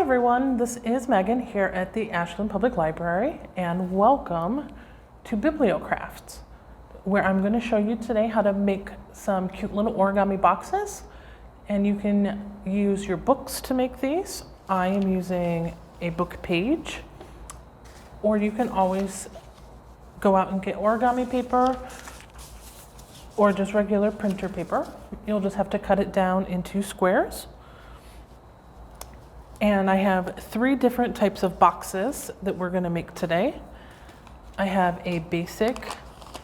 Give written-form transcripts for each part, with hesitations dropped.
Hi everyone, this is Megan here at the Ashland Public Library, and welcome to Bibliocrafts, where I'm going to show you today how to make some cute little origami boxes. And you can use your books to make these. I am using a book page, or you can always go out and get origami paper or just regular printer paper. You'll just have to cut it down into squares. And I have 3 different types of boxes that we're going to make today. I have a basic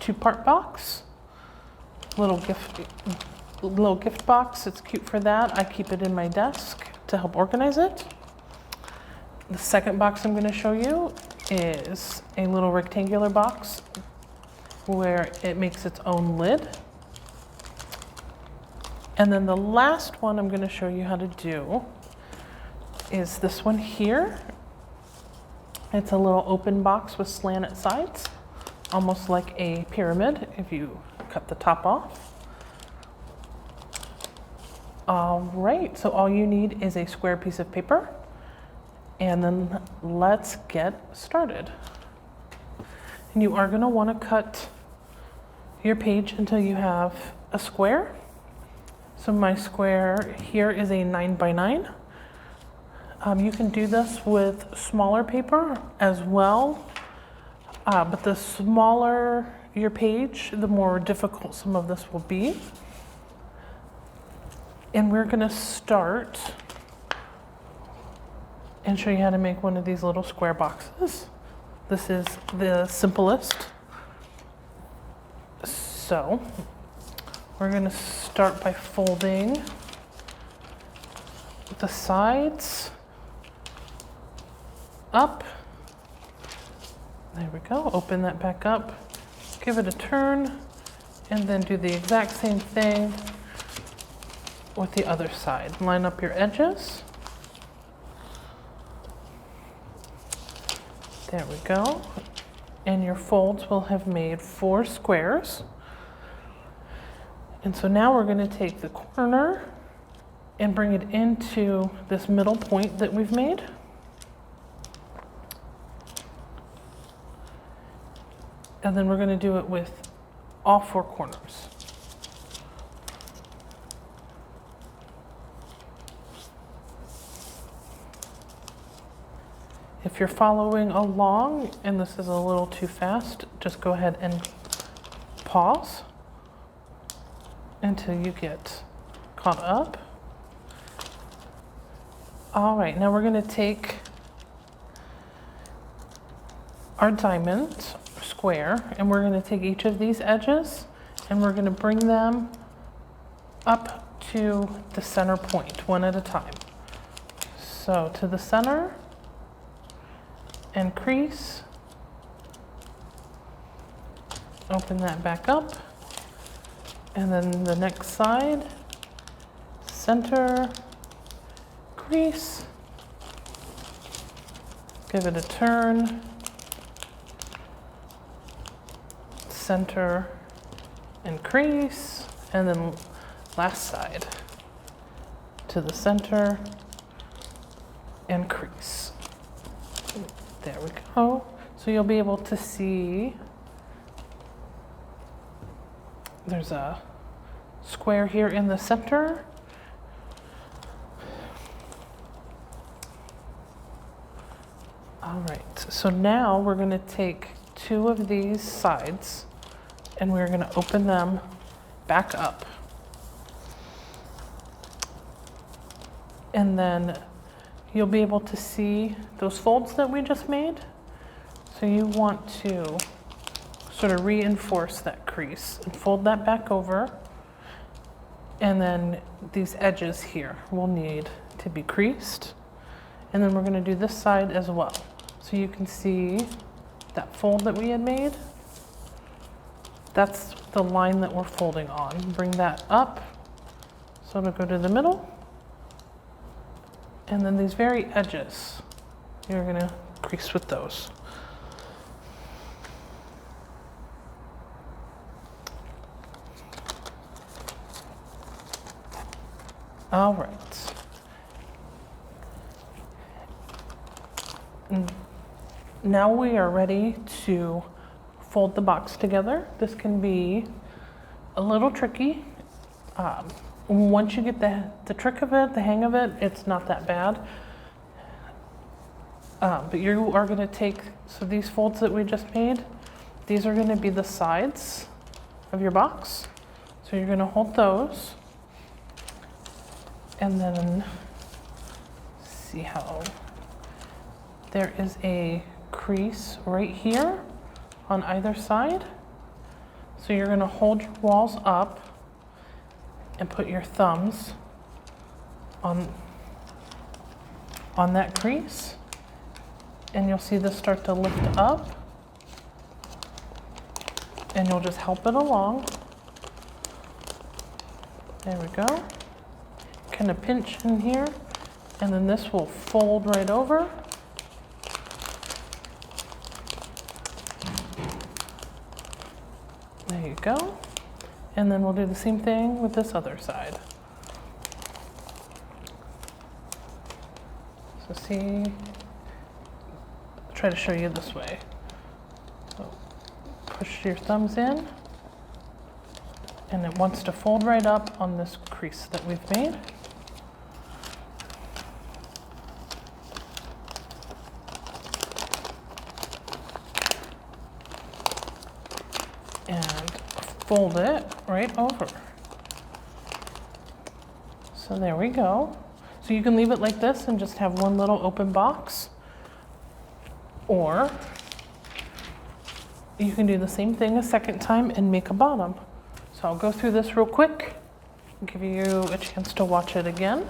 2-part box, little gift box. It's cute for that. I keep it in my desk to help organize it. The second box I'm going to show you is a little rectangular box where it makes its own lid. And then the last one I'm going to show you how to do is this one here. It's a little open box with slanted sides, almost like a pyramid if you cut the top off. All right, so all you need is a square piece of paper, and then let's get started. And you are going to want to cut your page until you have a square. So my square here is a 9 by 9. You can do this with smaller paper as well, but the smaller your page, the more difficult some of this will be. And we're going to start and show you how to make one of these little square boxes. This is the simplest. So we're going to start by folding the sides up. There we go. Open that back up, give it a turn, and then do the exact same thing with the other side. Line up your edges. There we go. And your folds will have made 4 squares. And so now we're going to take the corner and bring it into this middle point that we've made. And then we're going to do it with all 4 corners. If you're following along and this is a little too fast, just go ahead and pause until you get caught up. All right, now we're going to take our diamond square, and we're going to take each of these edges and we're going to bring them up to the center point one at a time. So to the center and crease, open that back up, and then the next side, center, crease, give it a turn, center and crease, and then last side to the center and crease. There we go. So you'll be able to see there's a square here in the center. All right, so now we're going to take 2 of these sides and we're going to open them back up. And then you'll be able to see those folds that we just made. So you want to sort of reinforce that crease and fold that back over. And then these edges here will need to be creased. And then we're going to do this side as well. So you can see that fold that we had made. That's the line that we're folding on. Bring that up so it'll go to the middle. And then these very edges, you're going to crease with those. All right. now we are ready to fold the box together. This can be a little tricky. Once you get the trick of it, the hang of it, it's not that bad. But you are going to take, so these folds that we just made, these are going to be the sides of your box. So you're going to hold those, and then see how there is a crease right here on either side. So you're going to hold your walls up and put your thumbs on that crease, and you'll see this start to lift up, and you'll just help it along. There we go. Kind of pinch in here, and then this will fold right over. There you go. And then we'll do the same thing with this other side. So see, I'll try to show you this way. So push your thumbs in, and it wants to fold right up on this crease that we've made. And fold it right over. So there we go. So you can leave it like this and just have one little open box, or you can do the same thing a second time and make a bottom. So I'll go through this real quick, give you a chance to watch it again.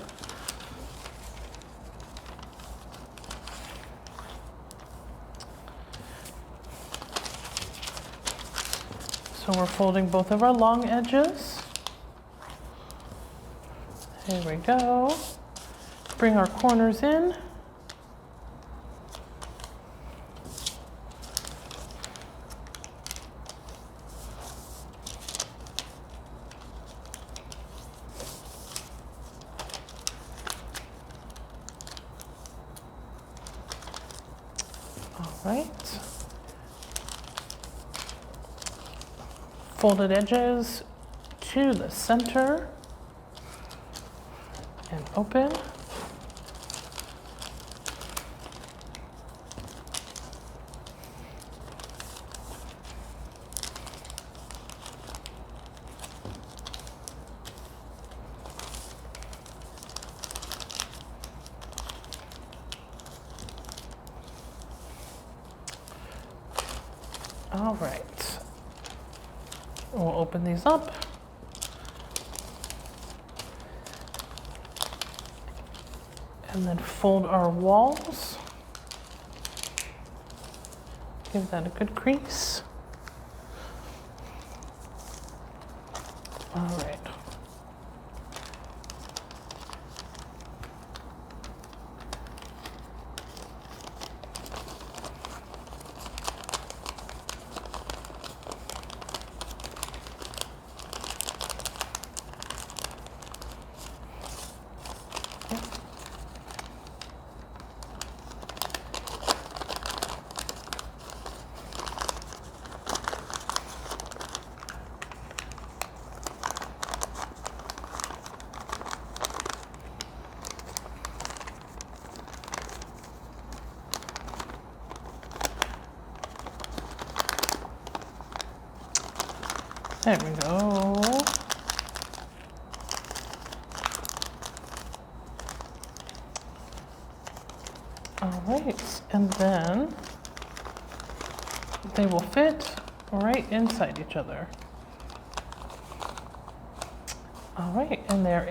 So we're folding both of our long edges. There we go. Bring our corners in. All right. Folded edges to the center and open. All right. We'll open these up. And then fold our walls. Give that a good crease. All right. There we go. All right, and then they will fit right inside each other. All right, and there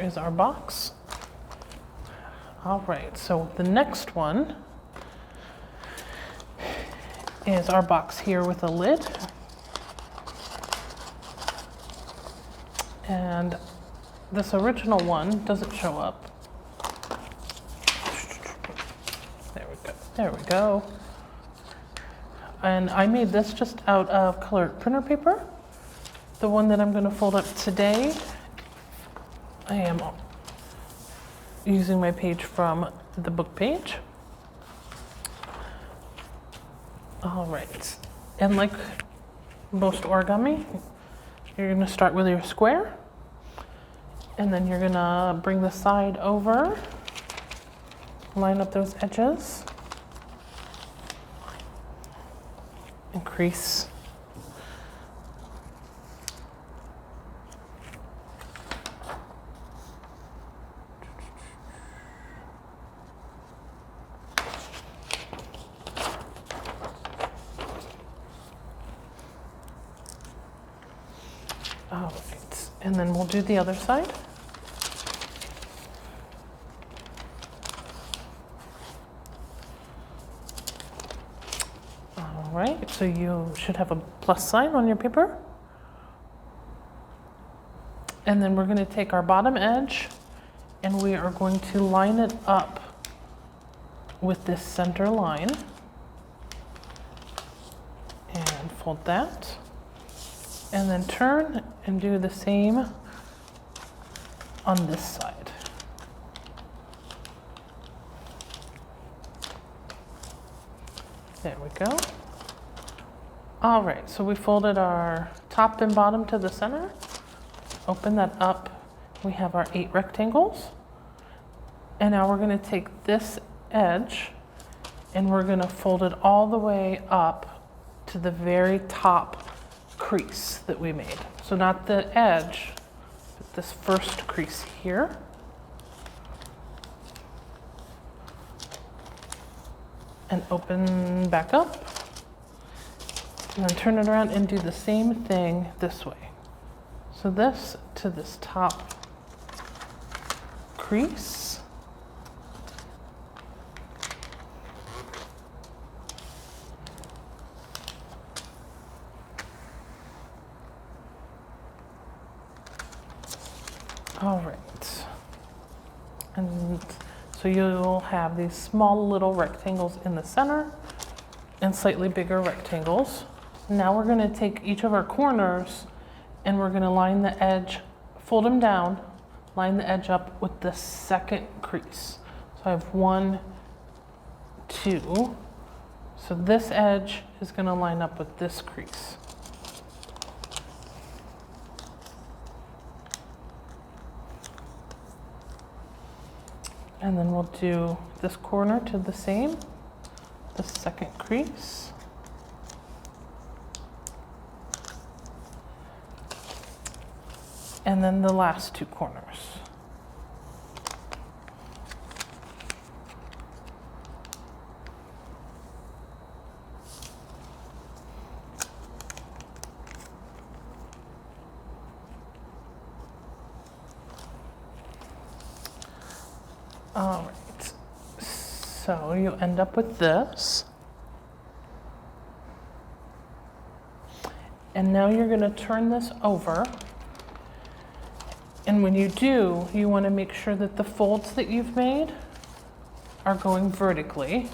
is our box. All right, so the next one is our box here with a lid. And this original one doesn't show up. There we go. There we go. And I made this just out of colored printer paper. The one that I'm going to fold up today, I am using my page from the book page. All right, and like most origami, you're gonna start with your square, and then you're gonna bring the side over, line up those edges, and crease. All right, and then we'll do the other side. All right, so you should have a plus sign on your paper. And then we're going to take our bottom edge and we are going to line it up with this center line. And fold that. And then turn and do the same on this side. There we go. All right, so we folded our top and bottom to the center. Open that up. We have our 8 rectangles. And now we're going to take this edge and we're going to fold it all the way up to the very top crease that we made. So not the edge, but this first crease here. And open back up. And then turn it around and do the same thing this way. So this to this top crease. All right. And so you'll have these small little rectangles in the center and slightly bigger rectangles. Now we're going to take each of our corners and we're going to line the edge, fold them down, line the edge up with the second crease. So I have 1, 2. So this edge is going to line up with this crease. And then we'll do this corner to the same, the second crease. And then the last 2 corners. All right, so you end up with this. And now you're going to turn this over. And when you do, you want to make sure that the folds that you've made are going vertically.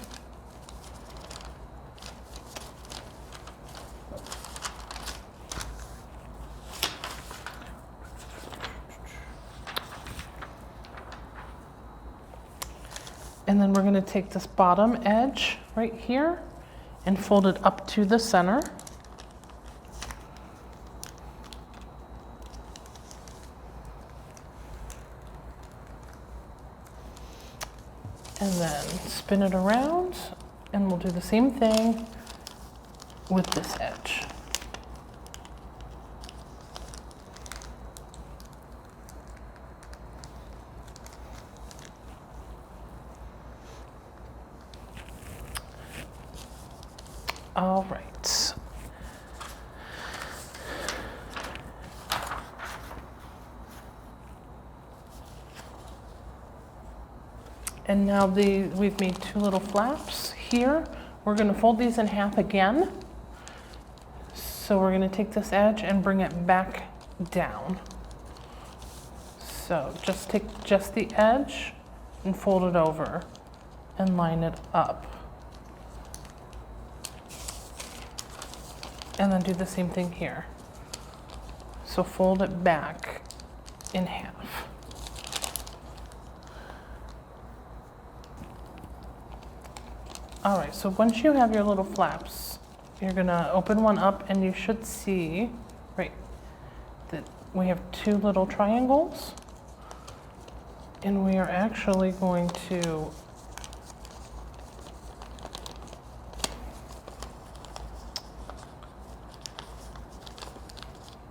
And then we're going to take this bottom edge right here and fold it up to the center. And then spin it around, and we'll do the same thing with this edge. All right. And now we've made 2 little flaps here. We're going to fold these in half again. So we're going to take this edge and bring it back down. So just take just the edge and fold it over and line it up. And then do the same thing here. So fold it back in half. All right, so once you have your little flaps you're gonna open one up and you should see, right, that we have two little triangles. And we are actually going to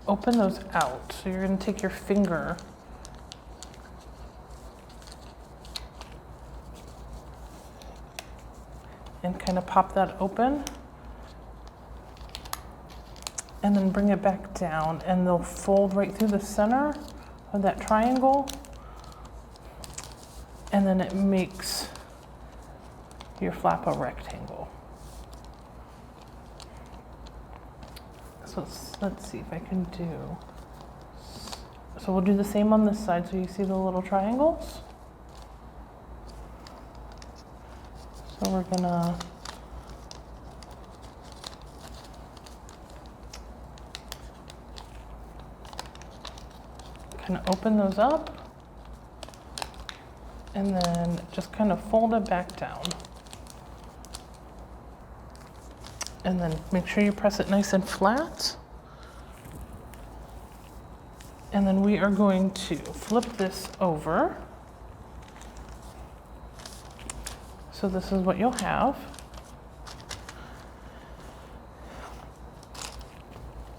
open those out. So you're going to take your finger and kind of pop that open and then bring it back down, and they'll fold right through the center of that triangle, and then it makes your flap a rectangle. So let's see if I can do, so we'll do the same on this side. So you see the little triangles? So we're gonna kind of open those up and then just kind of fold it back down. And then make sure you press it nice and flat. And then we are going to flip this over. So this is what you'll have.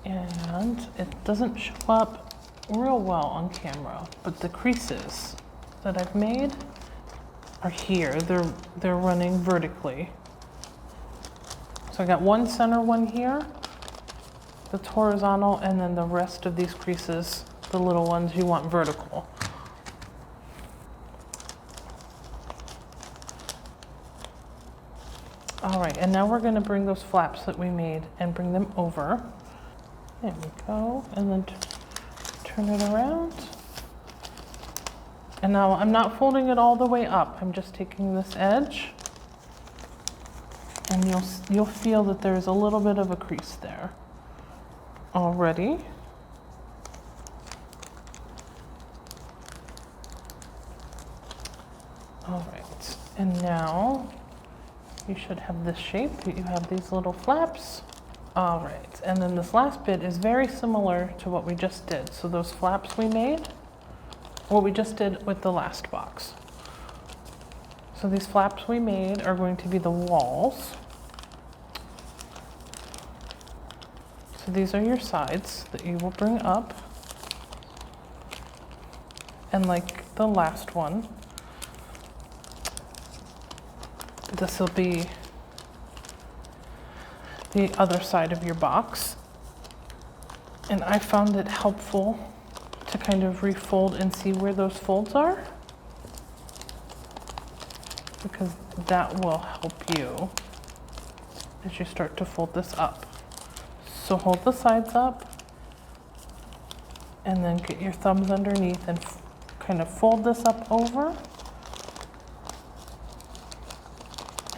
And it doesn't show up real well on camera, but the creases that I've made are here. They're running vertically. So I got one center one here that's horizontal, and then the rest of these creases, the little ones, you want vertical. All right, and now we're going to bring those flaps that we made and bring them over. There we go, and then turn it around. And now I'm not folding it all the way up. I'm just taking this edge, and you'll feel that there's a little bit of a crease there already. All right, and now you should have this shape. You have these little flaps. All right, and then this last bit is very similar to what we just did. So those flaps we made, what we just did with the last box. So these flaps we made are going to be the walls. So these are your sides that you will bring up. And like the last one, this will be the other side of your box. And I found it helpful to kind of refold and see where those folds are, because that will help you as you start to fold this up. So hold the sides up and then get your thumbs underneath and kind of fold this up over,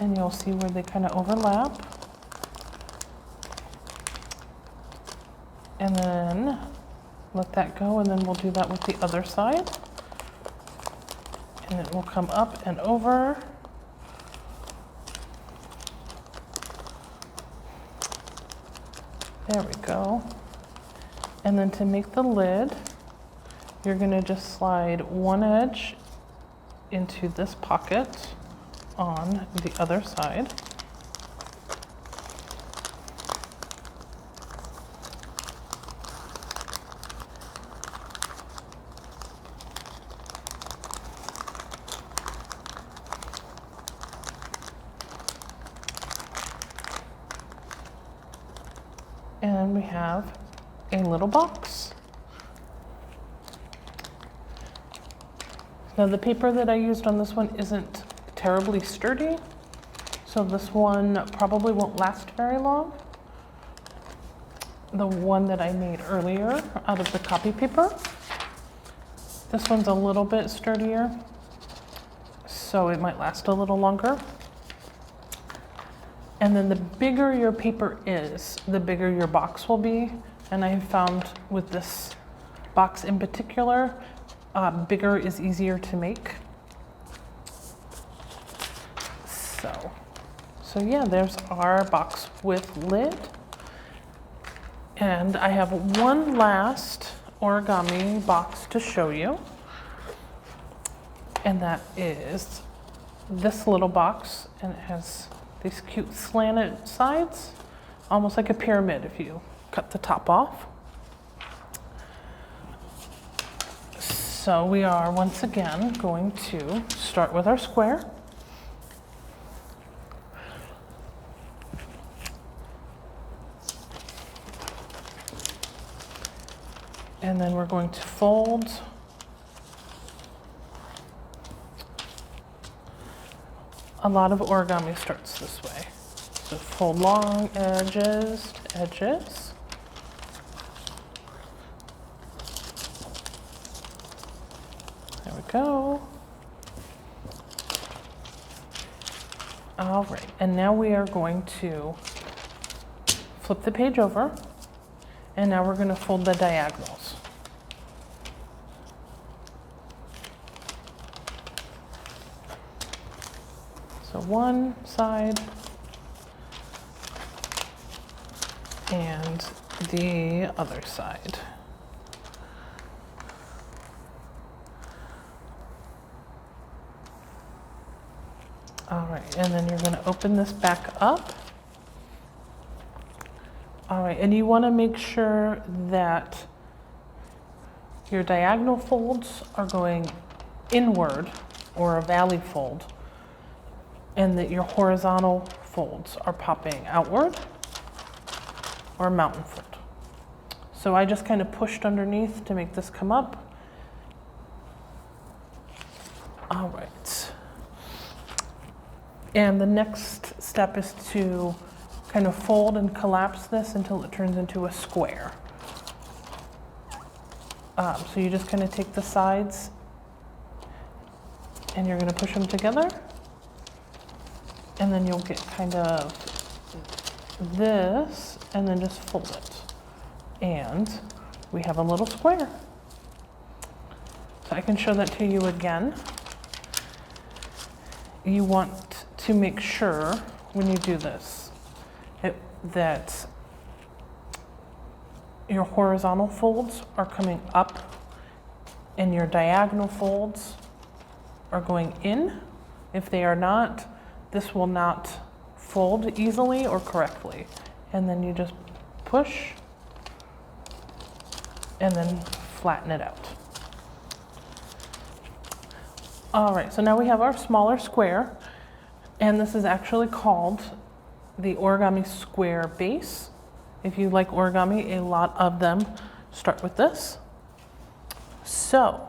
and you'll see where they kind of overlap. And then let that go, and then we'll do that with the other side. And it will come up and over. There we go. And then to make the lid, you're gonna just slide one edge into this pocket on the other side. And we have a little box. Now the paper that I used on this one isn't terribly sturdy, so this one probably won't last very long. The one that I made earlier out of the copy paper, this one's a little bit sturdier, so it might last a little longer. And then the bigger your paper is, the bigger your box will be. And I have found with this box in particular, bigger is easier to make. So yeah, there's our box with lid. And I have one last origami box to show you. And that is this little box, and it has these cute slanted sides, almost like a pyramid if you cut the top off. So we are once again going to start with our square. And then we're going to fold a lot of origami starts this way. So fold long edges to edges. There we go. All right, and now we are going to flip the page over, and now we're going to fold the diagonals. So one side and the other side. All right, and then you're going to open this back up. All right, and you want to make sure that your diagonal folds are going inward, or a valley fold, and that your horizontal folds are popping outward, or a mountain fold. So I just kind of pushed underneath to make this come up. All right. And the next step is to kind of fold and collapse this until it turns into a square. So you just kind of take the sides and you're going to push them together. And then you'll get kind of this, and then just fold it. And we have a little square. So I can show that to you again. You want to make sure when you do this that your horizontal folds are coming up and your diagonal folds are going in. If they are not, this will not fold easily or correctly. And then you just push and then flatten it out. All right, so now we have our smaller square, and this is actually called the origami square base. If you like origami, a lot of them start with this. So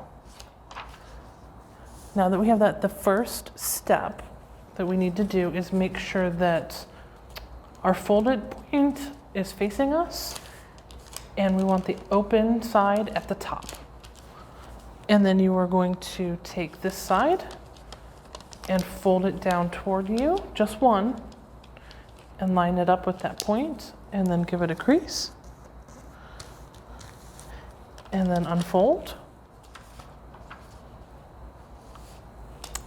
now that we have that, the first step that we need to do is make sure that our folded point is facing us, and we want the open side at the top. And then you are going to take this side and fold it down toward you, just one, and line it up with that point, and then give it a crease. And then unfold.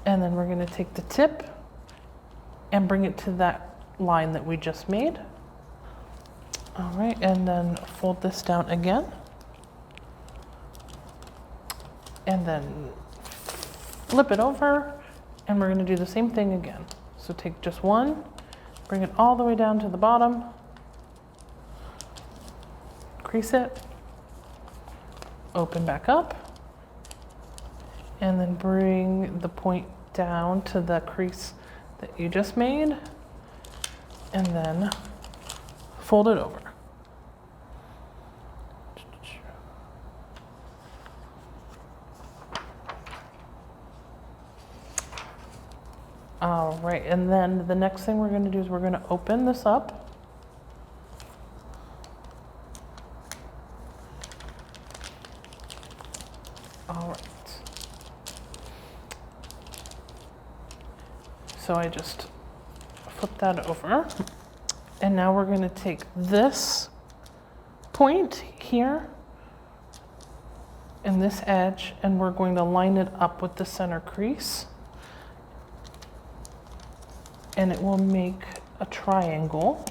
And then we're going to take the tip and bring it to that line that we just made. All right, and then fold this down again. And then flip it over, and we're going to do the same thing again. So take just one, bring it all the way down to the bottom, crease it, open back up, and then bring the point down to the crease that you just made, and then fold it over. All right, and then the next thing we're going to do is we're going to open this up. All right. So I just flip that over, and now we're going to take this point here and this edge, and we're going to line it up with the center crease. And it will make a triangle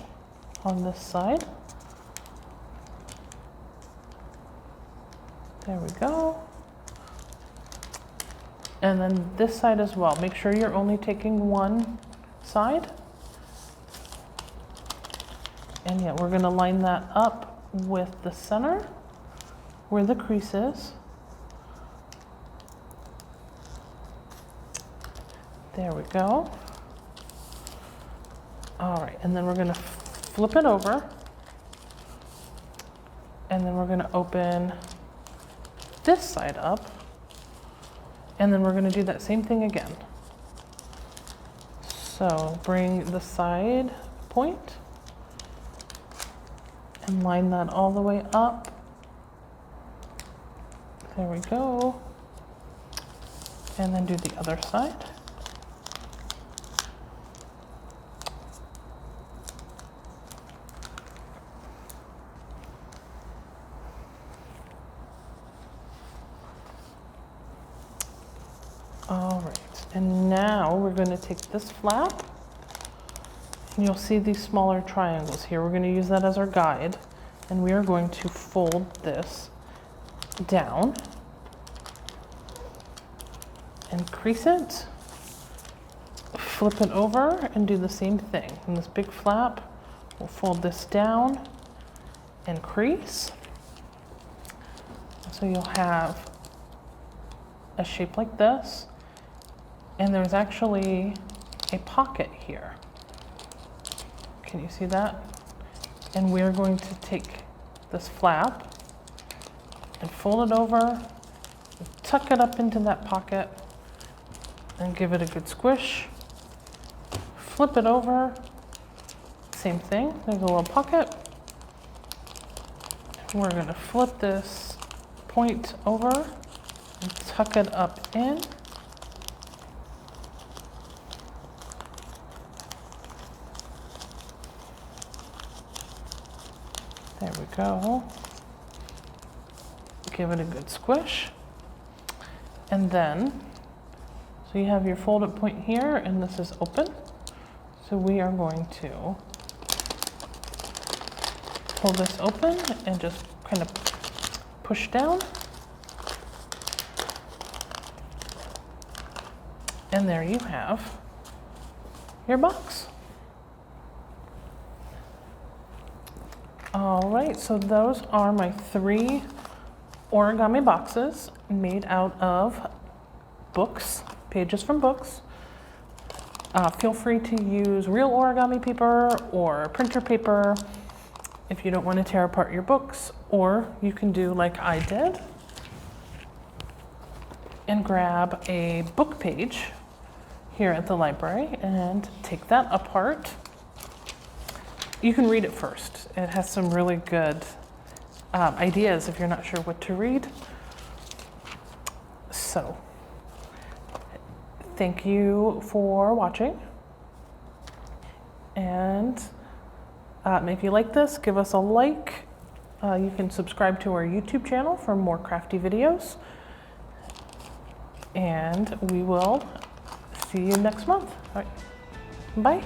on this side. There we go. And then this side as well. Make sure you're only taking one side. And yeah, we're gonna line that up with the center where the crease is. There we go. All right, and then we're gonna flip it over. And then we're gonna open this side up. And then we're gonna do that same thing again. So bring the side point and line that all the way up. There we go. And then do the other side. All right, and now we're going to take this flap, and you'll see these smaller triangles here. We're going to use that as our guide, and we are going to fold this down and crease it, flip it over, and do the same thing. And this big flap, we'll fold this down and crease. So you'll have a shape like this. And there's actually a pocket here. Can you see that? And we're going to take this flap and fold it over, tuck it up into that pocket, and give it a good squish. Flip it over, same thing, there's a little pocket. We're gonna flip this point over and tuck it up in. There we go. Give it a good squish. And then, so you have your folded point here, and this is open. So we are going to pull this open and just kind of push down. And there you have your box. All right, so those are my 3 origami boxes made out of books, pages from books. Feel free to use real origami paper or printer paper if you don't want to tear apart your books, or you can do like I did and grab a book page here at the library and take that apart. You can read it first. It has some really good ideas if you're not sure what to read. So, thank you for watching. And if you like this, give us a like. You can subscribe to our YouTube channel for more crafty videos. And we will see you next month. All right. Bye.